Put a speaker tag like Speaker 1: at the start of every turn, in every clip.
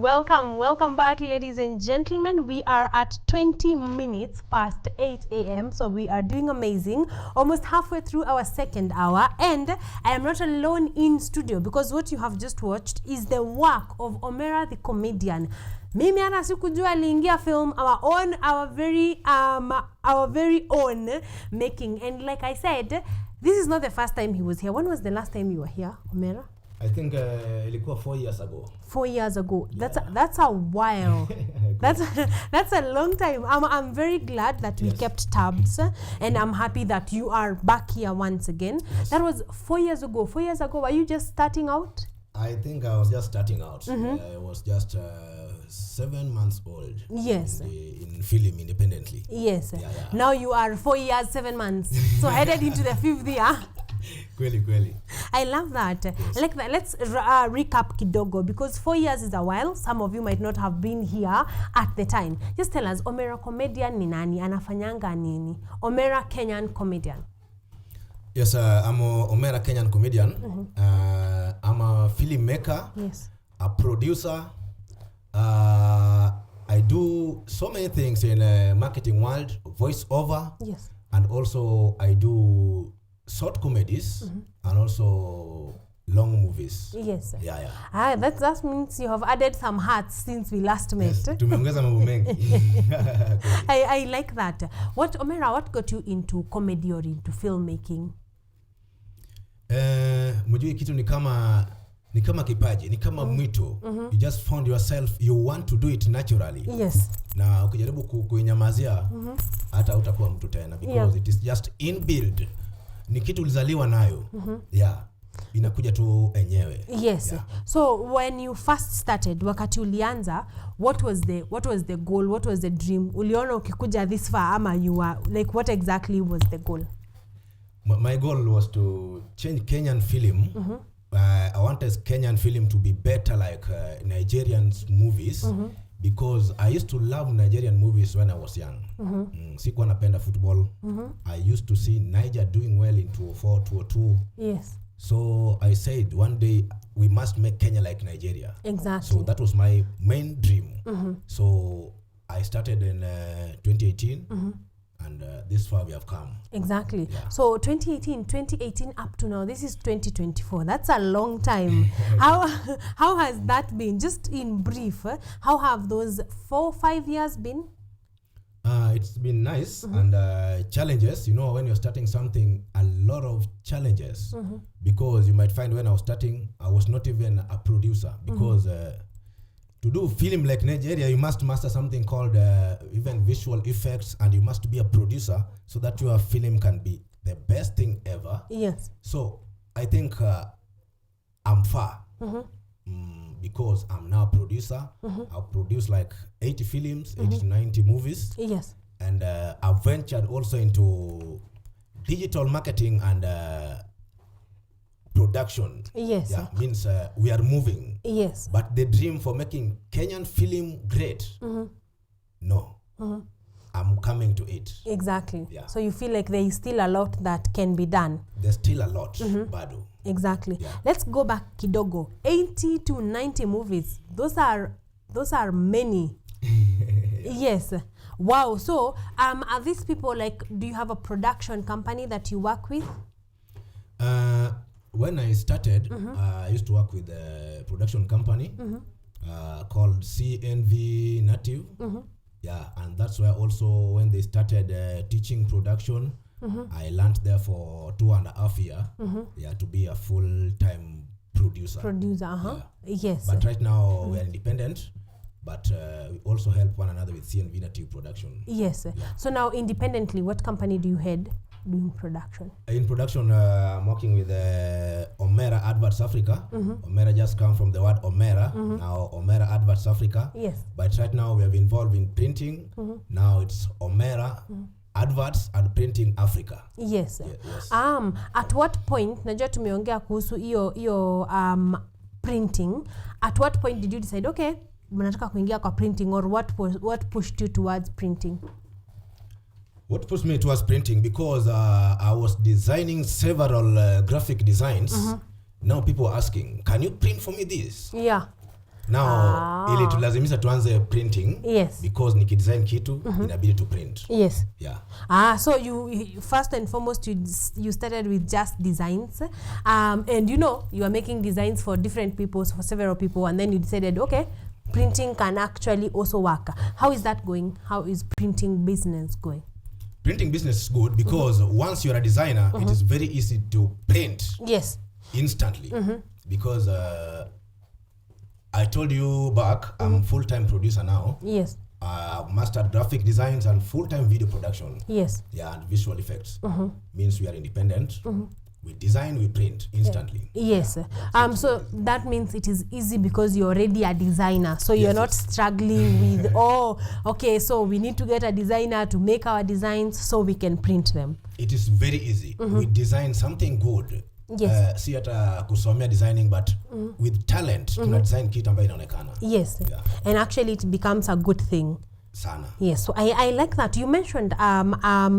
Speaker 1: Welcome back, ladies and gentlemen. We are at 20 minutes past 8 a.m. So we are doing amazing, almost halfway through our second hour. And I am not alone in studio because what you have just watched is the work of Omera the comedian. Mimi ana sikujua aliingia film our very own making. And like I said, this is not the first time he was here. When was the last time you were here, Omera?
Speaker 2: I think ilikuwa 4 years ago.
Speaker 1: 4 years ago.
Speaker 2: Yeah.
Speaker 1: That's a while. that's a long time. I'm very glad that we kept tabs, and I'm happy that you are back here once again. Yes. That was 4 years ago. 4 years ago, were you just starting out?
Speaker 2: I think I was just starting out. I was just 7 months old.
Speaker 1: Yes.
Speaker 2: In film independently.
Speaker 1: Yes.
Speaker 2: Yeah.
Speaker 1: Now you are 4 years, 7 months. So headed into the 5th year.
Speaker 2: Kweli.
Speaker 1: I love that. Yes. Like that. Let's recap kidogo because 4 years is a while. Some of you might not have been here at the time. Just tell us, Omera comedian ni nani? Anafanyanga nini? Omera Kenyan comedian.
Speaker 2: Yes, I'm a Omera Kenyan comedian. I'm a filmmaker.
Speaker 1: Yes.
Speaker 2: A producer. I do so many things in marketing world, voiceover.
Speaker 1: Yes.
Speaker 2: And also I do short comedies and also long movies.
Speaker 1: Yes.
Speaker 2: Yeah.
Speaker 1: That means you have added some hats since we last met.
Speaker 2: Yes, tumeongeza mambo mengi.
Speaker 1: I like that. Omera, what got you into comedy or into filmmaking?
Speaker 2: Mjui kitu ni kama kipaji, ni kama mwito. You just found yourself, you want to do it naturally.
Speaker 1: Yes.
Speaker 2: Na ukijaribu kuinyamazia hata utakuwa mtu tena because it is just inbuilt. Ni kitu ulizaliwa nayo. Inakuja tu enyewe.
Speaker 1: Yes. So when you first started, wakati ulianza, what was the goal? What was the dream? Uliona ukikuja this far ama you were like, what exactly was the goal?
Speaker 2: My goal was to change Kenyan film. I wanted Kenyan film to be better like Nigerian movies. Because I used to love Nigerian movies when I was young. Sikuwa napenda football. I used to see Niger doing well in 2004, 2002.
Speaker 1: Yes.
Speaker 2: So I said one day we must make Kenya like Nigeria.
Speaker 1: Exactly.
Speaker 2: So that was my main dream. So I started in 2018 and this far we have come.
Speaker 1: Exactly.
Speaker 2: Yeah.
Speaker 1: So 2018 up to now, this is 2024. That's a long time. How has that been? Just in brief, how have those 4-5 years been?
Speaker 2: It's been nice and challenges. You know, when you're starting something, a lot of challenges. Because you might find when I was starting, I was not even a producer. Because to do film like Nigeria, you must master something called even visual effects, and you must be a producer so that your film can be the best thing ever.
Speaker 1: Yes.
Speaker 2: So I think I'm far because I'm now a producer. I've produced like 80 films, 80 to 90 movies.
Speaker 1: Yes.
Speaker 2: And I've ventured also into digital marketing and production.
Speaker 1: Yes.
Speaker 2: Yeah, means we are moving.
Speaker 1: Yes.
Speaker 2: But the dream for making Kenyan film great, no. I'm coming to it.
Speaker 1: Exactly.
Speaker 2: Yeah.
Speaker 1: So you feel like there is still a lot that can be done.
Speaker 2: There's still a lot, bado.
Speaker 1: Exactly.
Speaker 2: Yeah.
Speaker 1: Let's go back kidogo. 80 to 90 movies. Those are many. Yes. Wow. So are these people like, do you have a production company that you work with?
Speaker 2: When I started, I used to work with a production company called CNV Native. Yeah, and that's where also when they started teaching production, I learned there for 2.5 years to be a full-time producer.
Speaker 1: Yes.
Speaker 2: But right now we're independent, but we also help one another with CNV Native production.
Speaker 1: Yes. Yeah. So now independently, what company do you head doing production?
Speaker 2: In production, I'm working with Omera Adverts Africa. Omera just come from the word Omera. Now Omera Adverts Africa.
Speaker 1: Yes.
Speaker 2: But right now we have involved in printing. Now it's Omera Adverts and Printing Africa.
Speaker 1: Yes.
Speaker 2: Yes.
Speaker 1: At what point, najua tumeongea kuhusu iyo printing, at what point did you decide, okay, mnataka kuingia kwa printing, or what pushed you towards printing?
Speaker 2: What pushed me towards printing? Because I was designing several graphic designs. Now people are asking, can you print for me this?
Speaker 1: Yeah.
Speaker 2: Now ili tulazimisha tuanze printing.
Speaker 1: Yes.
Speaker 2: Because nikidesign kitu inabidi to print.
Speaker 1: Yes.
Speaker 2: Yeah.
Speaker 1: So you first and foremost you started with just designs, and you are making designs for different people, for several people, and then you decided, okay, printing can actually also work. How is that going? How is printing business going?
Speaker 2: Printing business is good because once you're a designer, it is very easy to print.
Speaker 1: Yes.
Speaker 2: Instantly. Because I told you back, I'm full-time producer now.
Speaker 1: Yes.
Speaker 2: Mastered graphic designs and full-time video production.
Speaker 1: Yes.
Speaker 2: Yeah, and visual effects. Means we are independent. We design, we print instantly.
Speaker 1: Yes. So that means it is easy because you're already a designer. So you're not struggling with, okay, so we need to get a designer to make our designs so we can print them.
Speaker 2: It is very easy. We design something good.
Speaker 1: Yes.
Speaker 2: Si hata kusomea designing, but with talent, tuna design kitu ambayo inaonekana.
Speaker 1: Yes. Yeah. And actually it becomes a good thing.
Speaker 2: Sana.
Speaker 1: Yes, so I like that. You mentioned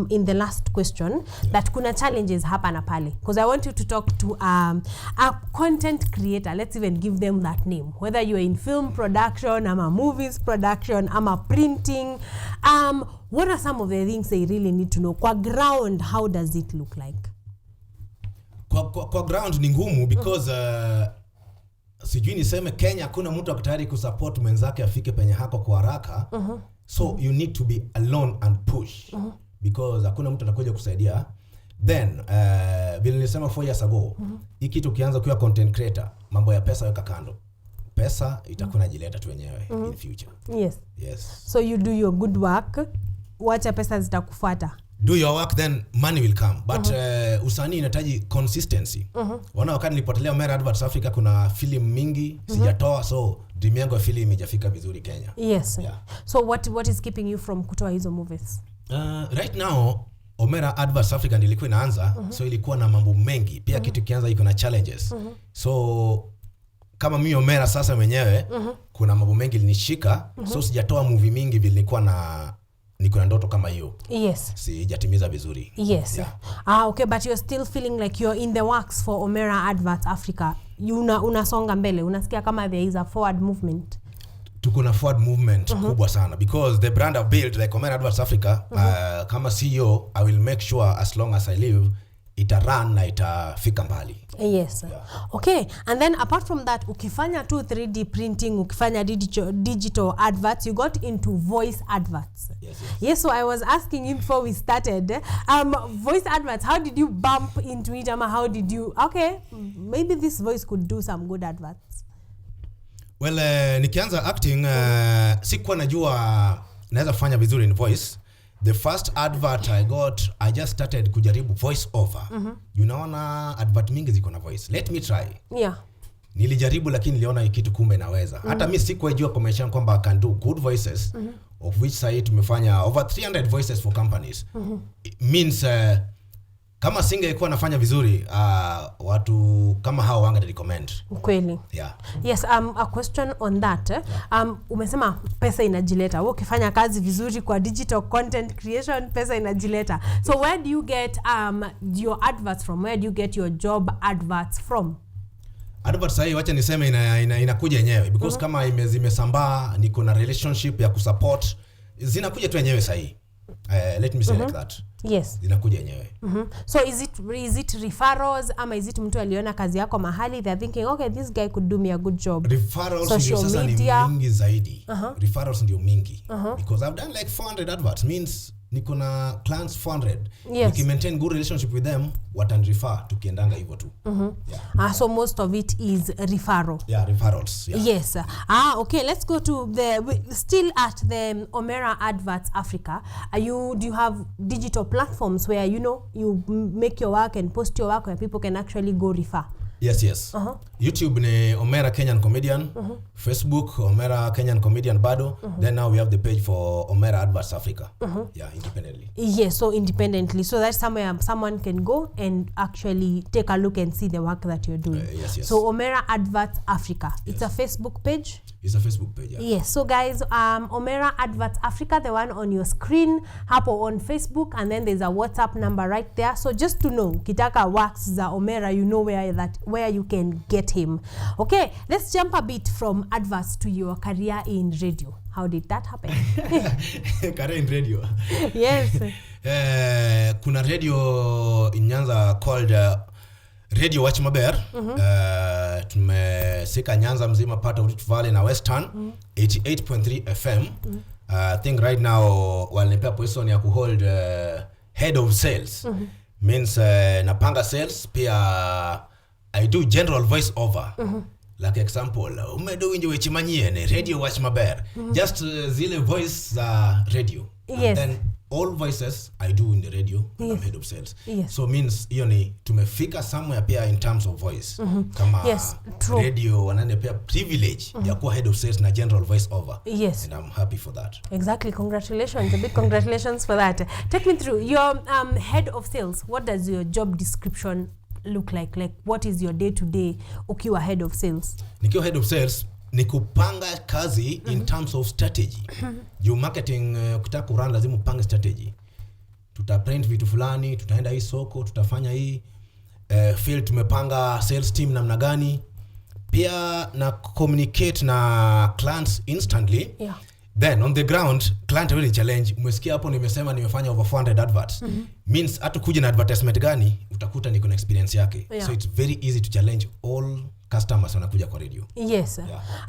Speaker 1: in the last question that kuna challenges hapa na pale. Because I want you to talk to a content creator. Let's even give them that name. Whether you're in film production, ama movies production, ama printing. What are some of the things they really need to know? Kwa ground, how does it look like?
Speaker 2: Kwa ground ni ngumu because sijui niseme Kenya kuna mtu akitari kusupport mwenzake afike penye hako kwa haraka. So you need to be alone and push because hakuna mtu atakuja kusaidia. Then vile nilisema 4 years ago, hii kitu ukianza kuwa content creator, mambo ya pesa weka kando. Pesa itakuwa inajileta tu wenyewe in future.
Speaker 1: Yes.
Speaker 2: Yes.
Speaker 1: So you do your good work, wacha pesa zitakufuata.
Speaker 2: Do your work, then money will come. But usanii inahitaji consistency. Wana wakati nilipotelea Omera Adverts Africa kuna film mingi sijatoa, so dream yangu ya film ijafika vizuri Kenya.
Speaker 1: Yes.
Speaker 2: Yeah.
Speaker 1: So what is keeping you from kutoa hizo movies?
Speaker 2: Right now Omera Adverts Africa ndilikuwa inaanza, so ilikuwa na mambo mengi. Pia kitu kianza iko na challenges. So kama mimi Omera sasa mwenyewe kuna mambo mengi linishika, so sijatoa movie mingi vile niko na ndoto kama hiyo.
Speaker 1: Yes.
Speaker 2: Sijatimiza vizuri.
Speaker 1: Yes. Yeah. Okay, but you're still feeling like you're in the works for Omera Adverts Africa. Unasonga mbele, unasikia kama there is a forward movement.
Speaker 2: Tuko na forward movement kubwa sana because the brand I've built like Omera Adverts Africa, kama CEO, I will make sure as long as I live ita run na itafika mbali.
Speaker 1: Yes.
Speaker 2: Yeah.
Speaker 1: Okay, and then apart from that, ukifanya 3D printing, ukifanya digital adverts, you got into voice adverts. Yes, so I was asking you before we started, voice adverts, how did you bump into it? How did you, okay, maybe this voice could do some good adverts?
Speaker 2: Well, nikianza acting, sikuwa najua naweza kufanya vizuri in voice. The first advert I got, I just started kujaribu voice over. Unaona advert mingi ziko na voice. Let me try.
Speaker 1: Yeah.
Speaker 2: Nilijaribu lakini niliona kitu kumbe naweza. Hata mimi sikuwa jua commercial kwamba I can do good voices, of which side tumefanya over 300 voices for companies. It means kama singekuwa nafanya vizuri, watu kama hao wanga recommend.
Speaker 1: Kweli.
Speaker 2: Yeah.
Speaker 1: Yes, a question on that. Umesema pesa inajileta. Wewe ukifanya kazi vizuri kwa digital content creation, pesa inajileta. So where do you get your adverts from? Where do you get your job adverts from?
Speaker 2: Adverts hii wacha niseme inakuja yenyewe because kama zimesambaa, niko na relationship ya kusupport, zinakuja tu yenyewe sahi. Let me say like that.
Speaker 1: Yes.
Speaker 2: Zinakuja yenyewe.
Speaker 1: So is it referrals ama is it mtu aliona kazi yako mahali they're thinking okay this guy could do me a good job?
Speaker 2: Referrals ndio sasa ni mingi zaidi. Referrals ndio mingi. Because I've done like 400 adverts, means niko na clients 400.
Speaker 1: Yes.
Speaker 2: We can maintain good relationship with them, what and refer tukiendanga hivyo tu.
Speaker 1: Yeah. So most of it is referral.
Speaker 2: Yeah, referrals. Yeah.
Speaker 1: Yes. Okay, let's go to still at the Omera Adverts Africa. Do you have digital platforms where you make your work and post your work where people can actually go refer?
Speaker 2: Yes. YouTube ni Omera Kenyan Comedian. Facebook Omera Kenyan Comedian bado. Then now we have the page for Omera Adverts Africa. Yeah, independently.
Speaker 1: Yes, so independently. So that's somewhere someone can go and actually take a look and see the work that you're doing.
Speaker 2: Yes.
Speaker 1: So Omera Adverts Africa. It's a Facebook page.
Speaker 2: It's a Facebook page. Yeah.
Speaker 1: Yes. So guys, Omera Adverts Africa, the one on your screen, hapo on Facebook, and then there's a WhatsApp number right there. So just to know, kitaka works za Omera, you know where that where you can get him. Okay, let's jump a bit from adverts to your career in radio. How did that happen?
Speaker 2: Career in radio.
Speaker 1: Yes.
Speaker 2: Kuna radio in Nyanza called Radio Watch Maber. Tumesika Nyanza mzima, part of Rift Valley na Western, 88.3 FM. I think right now walinipea position ya kuhold head of sales. Means napanga sales, pia I do general voice over. Like example, umedo inje wechimanyie Radio Watch Maber. Just zile voice radio.
Speaker 1: Yes.
Speaker 2: And then all voices I do in the radio, and I'm head of sales.
Speaker 1: Yes.
Speaker 2: So means hiyo ni tumefika somewhere pia in terms of voice. Kama radio wananipea privilege ya kuwa head of sales na general voice over.
Speaker 1: Yes.
Speaker 2: And I'm happy for that.
Speaker 1: Exactly. Congratulations. A big congratulations for that. Take me through your head of sales. What does your job description look like? Like, what is your day-to-day ukiwa head of sales?
Speaker 2: Nikiwa head of sales ni kupanga kazi in terms of strategy. Juu marketing ukitaka kurun lazima upange strategy. Tutaprint vitu fulani, tutaenda hii soko, tutafanya hii field, tumepanga sales team namna gani. Pia na communicate na clients instantly.
Speaker 1: Yeah.
Speaker 2: Then on the ground client will challenge. Umesikia hapo nimesema nimefanya over 400 adverts. Means hata kuja na advertisement gani utakuta niko na experience yake.
Speaker 1: Yeah.
Speaker 2: So it's very easy to challenge all customers wanakuja kwa radio.
Speaker 1: Yes.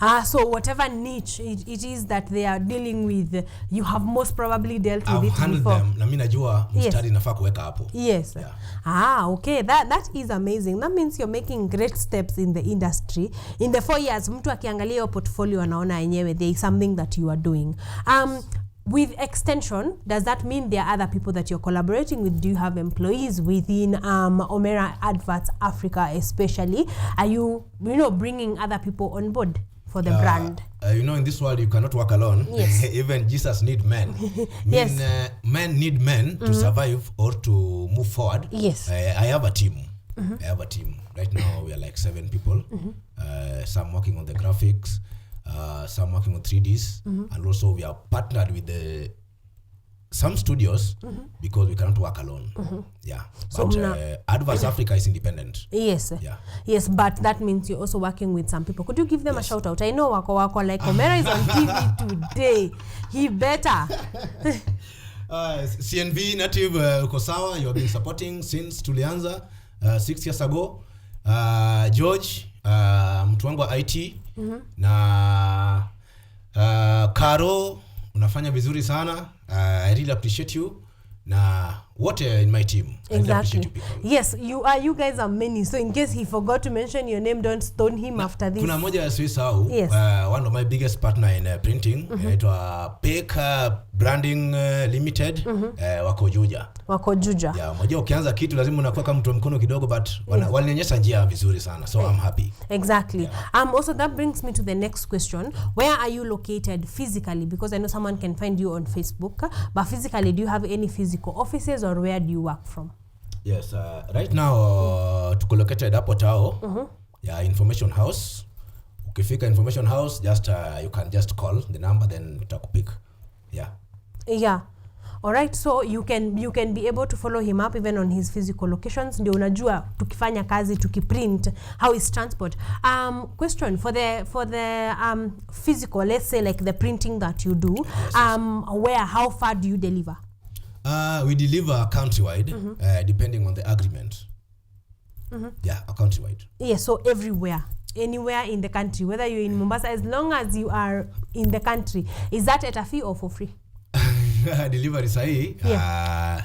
Speaker 2: Yeah.
Speaker 1: So whatever niche it is that they are dealing with, you have most probably dealt with it before.
Speaker 2: Them, na mimi najua mstari nafaa kuweka hapo.
Speaker 1: Yes. Yeah. Okay, that is amazing. That means you're making great steps in the industry. In the 4 years, mtu akiangalia your portfolio anaona yenyewe there is something that you are doing. With extension, does that mean there are other people that you're collaborating with? Do you have employees within Omera Adverts Africa especially? Are you bringing other people on board for the brand?
Speaker 2: In this world you cannot work alone.
Speaker 1: Yes.
Speaker 2: Even Jesus need men.
Speaker 1: Yes.
Speaker 2: Men need men to survive or to move forward.
Speaker 1: Yes.
Speaker 2: I have a team. I have a team. Right now we are like 7 people. Some working on the graphics. Some working on 3Ds, and also we are partnered with some studios because we cannot work alone. Yeah.
Speaker 1: So
Speaker 2: but Adverts Africa is independent.
Speaker 1: Yes.
Speaker 2: Yeah.
Speaker 1: Yes, but that means you're also working with some people. Could you give them a shout out? I know wako like Omera is on TV today. He better.
Speaker 2: CNV native uko sawa. You have been supporting since tulianza 6 years ago. George, mtu wangu wa IT, na Karo, unafanya vizuri sana. I really appreciate you. Na what in my team.
Speaker 1: Exactly. Yes, you guys are many. So in case he forgot to mention your name, don't stone him after this.
Speaker 2: Kuna moja Swisau.
Speaker 1: Yes.
Speaker 2: One of my biggest partner in printing. Inaitwa Peak Branding Limited. Wako Juja. Yeah, moja ukianza kitu lazima unakuwa kama mtu mkono kidogo, but walionyesha njia vizuri sana. So I'm happy.
Speaker 1: Exactly.
Speaker 2: Yeah.
Speaker 1: Also that brings me to the next question. Where are you located physically? Because I know someone can find you on Facebook, but physically do you have any physical offices, or where do you work from?
Speaker 2: Yes, right now tuko located hapo Tao. Yeah, Information House. Ukifika Information House, just you can just call the number, then tutakupick. Yeah.
Speaker 1: Yeah. All right, so you can be able to follow him up even on his physical locations. Ndio unajua tukifanya kazi tukiprint, how is transport. Question for the physical, let's say like the printing that you do. Yes. How far do you deliver?
Speaker 2: We deliver countrywide, depending on the agreement. Yeah, countrywide.
Speaker 1: Yeah, so everywhere, anywhere in the country, whether you're in Mombasa, as long as you are in the country. Is that at a fee or for free?
Speaker 2: Delivery sahi,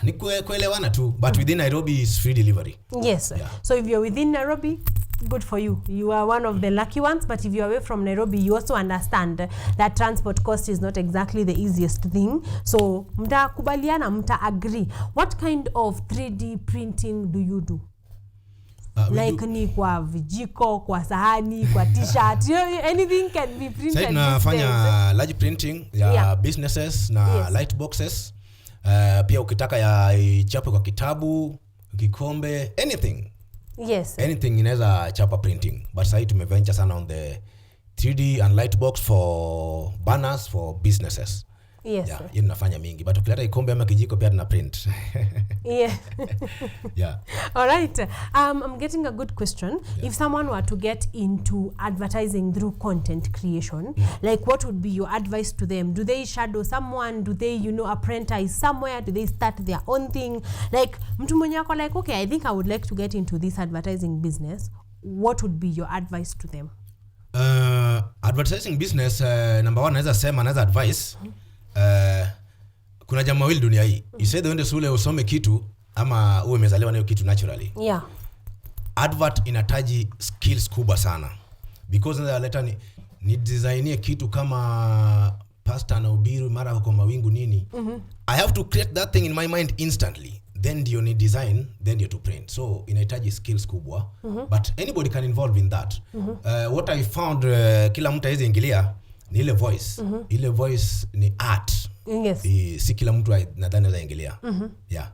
Speaker 2: ni kuelewana tu, but within Nairobi is free delivery.
Speaker 1: Yes. Yeah. So if you're within Nairobi, good for you. You are one of the lucky ones. But if you're away from Nairobi, you also understand that transport cost is not exactly the easiest thing. So mta kubaliana, mta agree. What kind of 3D printing do you do? Like ni kwa vijiko, kwa sahani, kwa t-shirt, anything can be printed.
Speaker 2: Sasa tunafanya large printing ya businesses na light boxes. Pia ukitaka ya chapa kwa kitabu, kikombe, anything.
Speaker 1: Yes.
Speaker 2: Anything inaweza chapa printing. But sasa tumeventure sana on the 3D and light box for banners for businesses.
Speaker 1: Yes.
Speaker 2: Yeah, hiyo tunafanya mingi. But ukileta ikombe ama kijiko pia tuna print.
Speaker 1: Yeah.
Speaker 2: Yeah.
Speaker 1: All right. I'm getting a good question. Yeah. If someone were to get into advertising through content creation, like what would be your advice to them? Do they shadow someone? Do they, apprentice somewhere? Do they start their own thing? Like, mtu mwenye ako like, okay, I think I would like to get into this advertising business. What would be your advice to them?
Speaker 2: Advertising business, number one, naweza advice. Kuna jambo hili dunia hii. Isaidha uende shule usome kitu ama uwe umezaliwa nayo kitu naturally.
Speaker 1: Yeah.
Speaker 2: Advert inahitaji skills kubwa sana. Because naleta ni designie kitu kama pasta na ubiru mara kwa mawingu nini. I have to create that thing in my mind instantly. Then ndio ni design, then ndio to print. So inahitaji skills kubwa. But anybody can involve in that. What I found, kila mtu hawezi ingilia ni ile voice. Ile voice ni art.
Speaker 1: Yes.
Speaker 2: Si kila mtu nadhani anaweza ingilia. Yeah.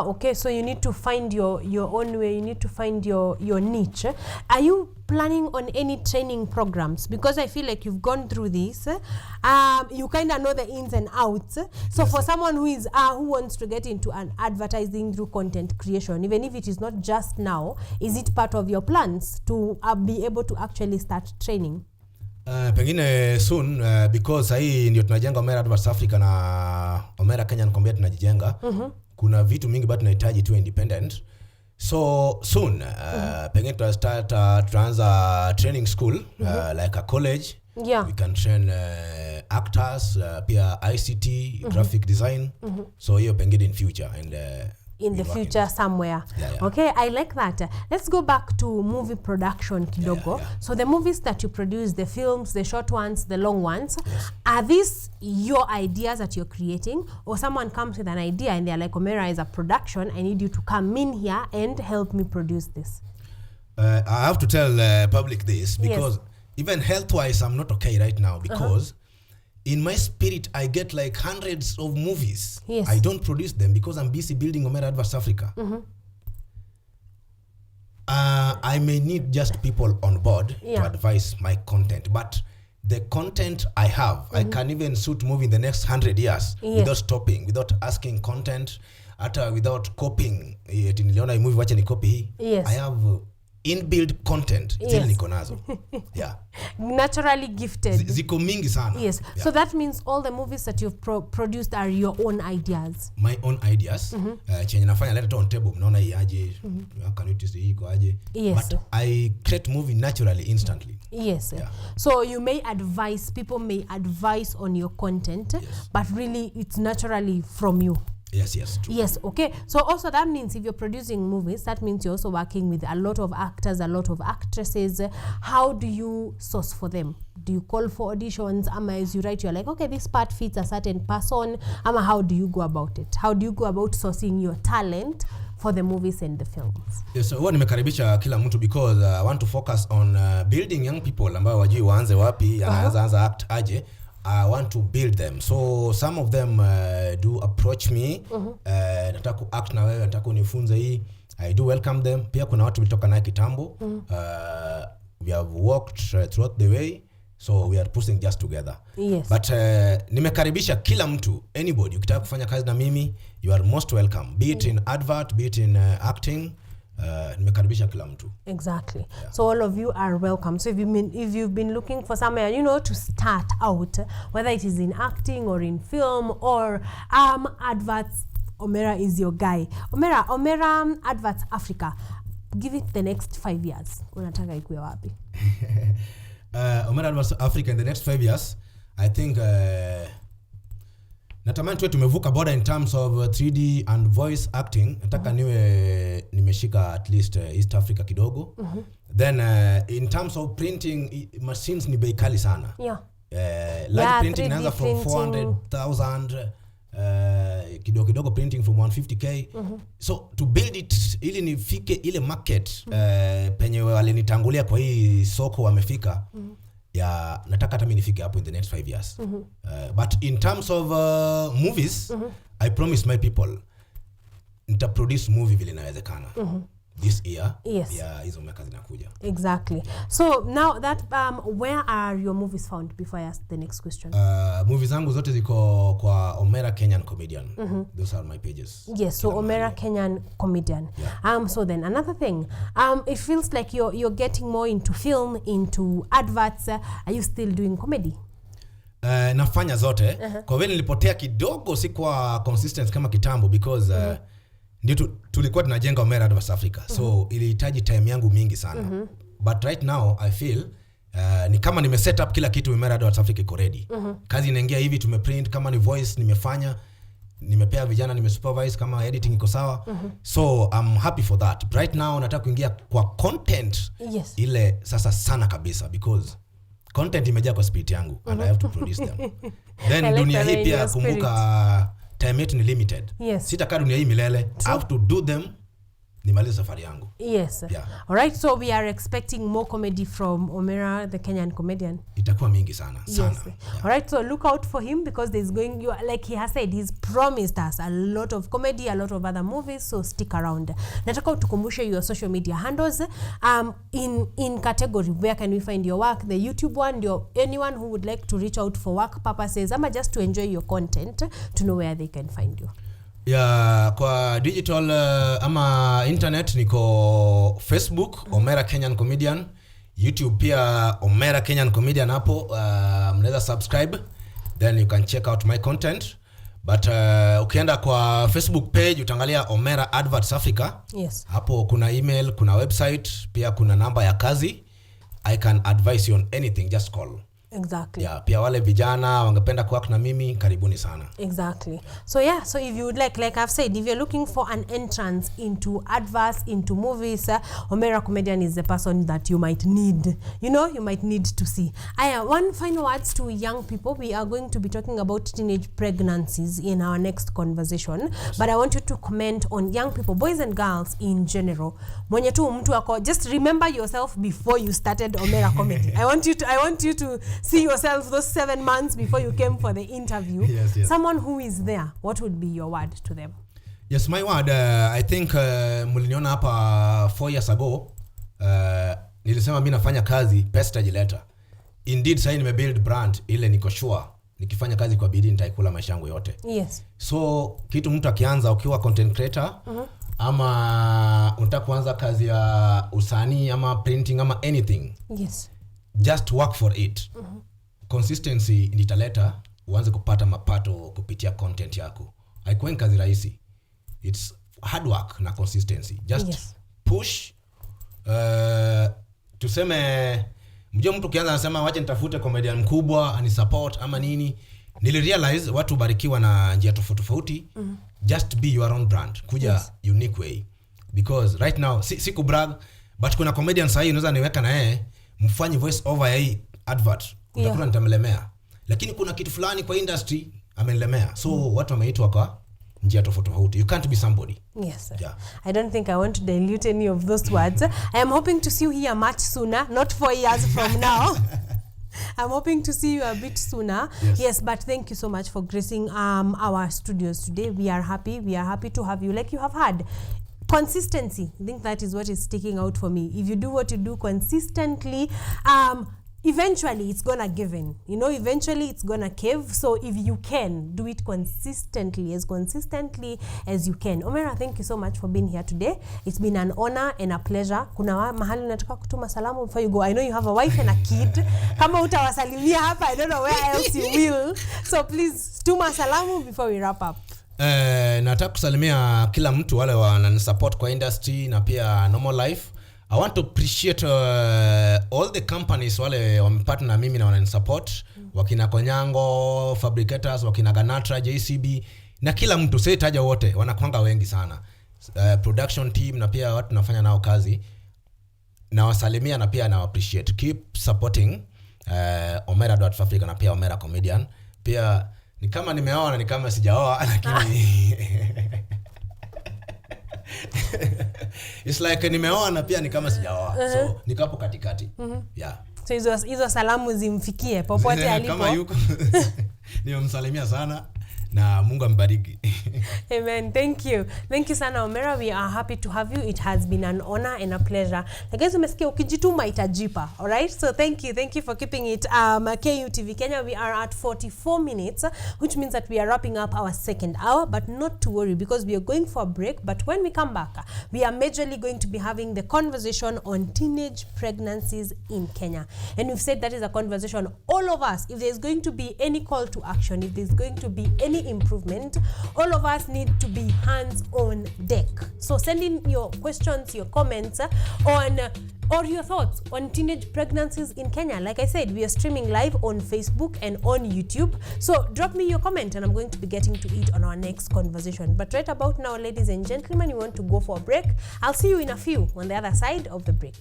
Speaker 1: Okay. So you need to find your own way. You need to find your niche. Are you planning on any training programs? Because I feel like you've gone through this. You kind of know the ins and outs. So yes, for someone who wants to get into an advertising through content creation, even if it is not just now, is it part of your plans to be able to actually start training?
Speaker 2: Pengine soon, because hii ndio tunajenga Omera Adverts Africa na Omera Kenyan Kombia tunajijenga. Kuna vitu mingi bado tunahitaji tu independent. So soon, pengine tutaanza training school, like a college.
Speaker 1: Yeah.
Speaker 2: We can train actors, pia ICT, graphic design. So hiyo pengine in future and
Speaker 1: in the future somewhere.
Speaker 2: Yeah.
Speaker 1: Okay, I like that. Let's go back to movie production kidogo.
Speaker 2: Yeah.
Speaker 1: So the movies that you produce, the films, the short ones, the long ones,
Speaker 2: yes,
Speaker 1: are these your ideas that you're creating, or someone comes with an idea and they're like, Omera is a production, I need you to come in here and help me produce this? I
Speaker 2: have to tell public this because yes, even health-wise I'm not okay right now because in my spirit, I get like hundreds of movies.
Speaker 1: Yes.
Speaker 2: I don't produce them because I'm busy building Omera Adverts Africa. I may need just people on board to advise my content, but the content I have, I can even shoot movie in the next 100 years without stopping, without asking content, without copying. Niliona movie wacha ni copy hii.
Speaker 1: Yes.
Speaker 2: I have inbuilt content.
Speaker 1: Yes.
Speaker 2: Niko nazo. Yeah.
Speaker 1: Naturally gifted.
Speaker 2: Ziko mingi sana.
Speaker 1: Yes. Yeah. So that means all the movies that you've produced are your own ideas.
Speaker 2: My own ideas. Chenye nafanya leta on table mnaona hii aje. Can you see hii iko aje?
Speaker 1: Yes.
Speaker 2: But I create movie naturally instantly.
Speaker 1: Yes.
Speaker 2: Yeah.
Speaker 1: So you may advise, people may advise on your content,
Speaker 2: yes,
Speaker 1: but really it's naturally from you.
Speaker 2: Yes, true.
Speaker 1: Yes, okay. So also that means if you're producing movies, that means you're also working with a lot of actors, a lot of actresses. How do you source for them? Do you call for auditions? As you write, you're like, okay, this part fits a certain person. How do you go about it? How do you go about sourcing your talent for the movies and the films?
Speaker 2: Yes, so nimekaribisha kila mtu because I want to focus on building young people ambao wajui waanze wapi, anaanza act aje. I want to build them. So some of them do approach me. Nataka ku act na wewe, nataka unifunze hii. I do welcome them. Pia kuna watu tulitoka naye kitambo. We have walked throughout the way. So we are pushing just together.
Speaker 1: Yes.
Speaker 2: But nimekaribisha kila mtu, anybody ukitaka kufanya kazi na mimi, you are most welcome. Be it in advert, be it in acting. Nimekaribisha kila mtu.
Speaker 1: Exactly. Yeah. So all of you are welcome. So if you've been looking for somewhere, to start out, whether it is in acting or in film or adverts, Omera is your guy. Omera Adverts Africa. Give it the next 5 years. Unataka ikuwe wapi?
Speaker 2: Omera Adverts Africa in the next 5 years, I think natamani tuwe tumevuka border in terms of 3D and voice acting. Nataka nimeshika at least East Africa kidogo. Then in terms of printing machines ni bei kali sana.
Speaker 1: Yeah.
Speaker 2: Light printing inaanza from 400,000, kidogo printing from 150k. So to build it ili nifike ile market penye walinitangulia kwa hii soko wamefika. Yeah, nataka hata mimi nifike hapo in the next 5 years. But in terms of movies, I promise my people nita produce movie vile inawezekana. this year.
Speaker 1: Yes.
Speaker 2: Yeah, hizo miaka zinakuja.
Speaker 1: Exactly. So now that where are your movies found before I ask the next question?
Speaker 2: Movies zangu zote ziko kwa Omera Kenyan Comedian. Those are my pages.
Speaker 1: Yes, so Omera Kenyan Comedian.
Speaker 2: Yeah.
Speaker 1: So then another thing, it feels like you're getting more into film, into adverts. Are you still doing comedy?
Speaker 2: Nafanya zote. Kwa vile nilipotea kidogo sikuwa consistent kama kitambo because ndio tulikuwa tunajenga Omera Adverts Africa. So ilihitaji time yangu mingi sana. But right now I feel ni kama nime set up kila kitu Omera Adverts Africa iko ready. Kazi inaingia hivi, tumeprint, kama ni voice nimefanya, nimepea vijana, nimesupervise, kama editing iko sawa. So I'm happy for that. Right now nataka kuingia kwa content.
Speaker 1: Yes.
Speaker 2: Ile sasa sana kabisa because content imejaa kwa spirit yangu and I have to produce them. Then dunia hii pia kumbuka time yetu ni limited.
Speaker 1: Yes.
Speaker 2: Sitakaa dunia hii milele. I have to do them. Nimalize safari yangu.
Speaker 1: Yes.
Speaker 2: Yeah.
Speaker 1: All right, so we are expecting more comedy from Omera the Kenyan Comedian.
Speaker 2: Itakuwa mingi sana.
Speaker 1: Yes.
Speaker 2: Yeah.
Speaker 1: All right, so look out for him because there's going, like he has said, he's promised us a lot of comedy, a lot of other movies, so stick around. Nataka utukumbushe your social media handles in category where can we find your work, the YouTube one, anyone who would like to reach out for work purposes ama just to enjoy your content to know where they can find you.
Speaker 2: Yeah, kwa digital ama internet niko Facebook Omera Kenyan Comedian, YouTube pia Omera Kenyan Comedian hapo, mnaweza subscribe then you can check out my content. But ukienda kwa Facebook page utaangalia Omera Adverts Africa.
Speaker 1: Yes.
Speaker 2: Hapo kuna email, kuna website, pia kuna namba ya kazi. I can advise you on anything, just call.
Speaker 1: Exactly.
Speaker 2: Yeah, pia wale vijana wangependa kuwork na mimi, karibuni sana.
Speaker 1: Exactly. So yeah, so if you would like I've said, if you're looking for an entrance into adverts, into movies, Omera Comedian is the person that you might need. You might need to see. One final words to young people. We are going to be talking about teenage pregnancies in our next conversation. Yes. But I want you to comment on young people, boys and girls in general. Mwenye tu mtu wako, just remember yourself before you started Omera Comedy. I want you to see yourself those 7 months before you came for the interview.
Speaker 2: Yes.
Speaker 1: Someone who is there, what would be your word to them?
Speaker 2: Yes, my word, I think muliniona hapa 4 years ago, nilisema mimi nafanya kazi, pesa tajileta. Indeed, sasa nimebuild brand ile niko sure nikifanya kazi kwa bidii nitaikula maisha yangu yote.
Speaker 1: Yes.
Speaker 2: So kitu mtu akianza ukiwa content creator, ama unataka kuanza kazi ya usanii ama printing ama anything.
Speaker 1: Yes.
Speaker 2: Just work for it. Consistency italeta uanze kupata mapato kupitia content yako. Haikuwa kazi rahisi. It's hard work na consistency. Just push. Tuseme mjua mtu kianza anasema wacha nitafute comedian mkubwa ani support ama nini. Nilirealize watu barikiwa na njia tofauti. Just be your own brand. Kuja unique way. Because right now siku brag but kuna comedian sahi unaweza niweka na yeye mfanye voice over ya hii advert. Utakuwa nitamlemea. Lakini kuna kitu fulani kwa industry amenilemea. So watu wameitwa kwa njia tofauti. You can't be somebody.
Speaker 1: Yes.
Speaker 2: Yeah.
Speaker 1: I don't think I want to dilute any of those words. I am hoping to see you here much sooner, not 4 years from now. I'm hoping to see you a bit sooner. Yes, but thank you so much for gracing our studios today. We are happy to have you. Like you have had consistency. I think that is what is sticking out for me. If you do what you do consistently, eventually it's gonna give in. Eventually it's gonna cave. So if you can do it consistently as you can. Omera, thank you so much for being here today. It's been an honor and a pleasure. Kuna mahali unataka kutuma salamu before you go? I know you have a wife and a kid. Kama utawasalimia hapa, I don't know where else you will. So please tuma salamu before we wrap up.
Speaker 2: Nataka kusalimia kila mtu wale wananisupport kwa industry na pia normal life. I want to appreciate all the companies wale wamepartner na mimi na wananisupport. Wakina Konyango, Fabricators, wakina Ganatra, JCB na kila mtu, sitaja wote, wanakuanga wengi sana. Production team na pia watu nafanya nao kazi. Na wasalimia na pia na appreciate. Keep supporting Omera Adverts Africa na pia Omera Comedian. Pia ni kama nimeoa na ni kama sijaoa lakini it's like nimeoa na pia ni kama sijaoa. So nikapo katikati. Yeah.
Speaker 1: So hizo salamu zimfikie popote alipo.
Speaker 2: Kama yuko nimemsalimia sana na Mungu ambariki.
Speaker 1: Amen. Thank you sana Omera. We are happy to have you. It has been an honor and a pleasure. Like guys, umesikia ukijituma itajipa. All right, so thank you for keeping it KUTV Kenya. We are at 44 minutes, which means that we are wrapping up our second hour, but not to worry because we are going for a break. But when we come back, we are majorly going to be having the conversation on teenage pregnancies in Kenya. And we've said that is a conversation all of us, if there's going to be any call to action, if there's going to be any improvement, all of us need to be hands on deck. So send in your questions, your comments on or your thoughts on teenage pregnancies in Kenya. Like I said, we are streaming live on Facebook and on YouTube. So drop me your comment and I'm going to be getting to it on our next conversation. But right about now, ladies and gentlemen, we want to go for a break. I'll see you in a few on the other side of the break.